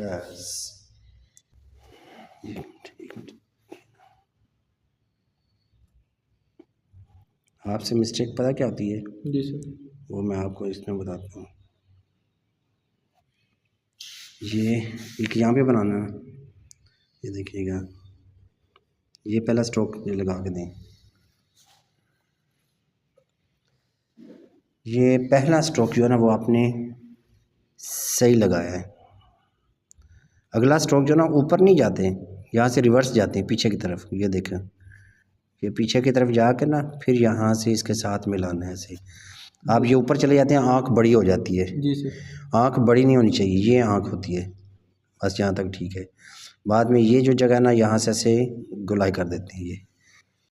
बस ठीक। आपसे मिस्टेक पता क्या होती है? जी सर। वो मैं आपको इसमें बताता हूँ। ये एक यहाँ पे बनाना है, ये देखिएगा, ये पहला स्ट्रोक ये लगा के दें। ये पहला स्ट्रोक जो है ना वो आपने सही लगाया है। अगला स्ट्रोक जो ना ऊपर नहीं जाते, यहाँ से रिवर्स जाते हैं पीछे की तरफ। ये देखें, ये पीछे की तरफ जाकर ना फिर यहाँ से इसके साथ मिलाना है ऐसे। आप ये ऊपर चले जाते हैं, आँख बड़ी हो जाती है। जी सर। आँख बड़ी नहीं होनी चाहिए, ये आँख होती है बस, यहाँ तक ठीक है। बाद में ये जो जगह ना यहाँ से ऐसे गुलाई कर देते हैं ये।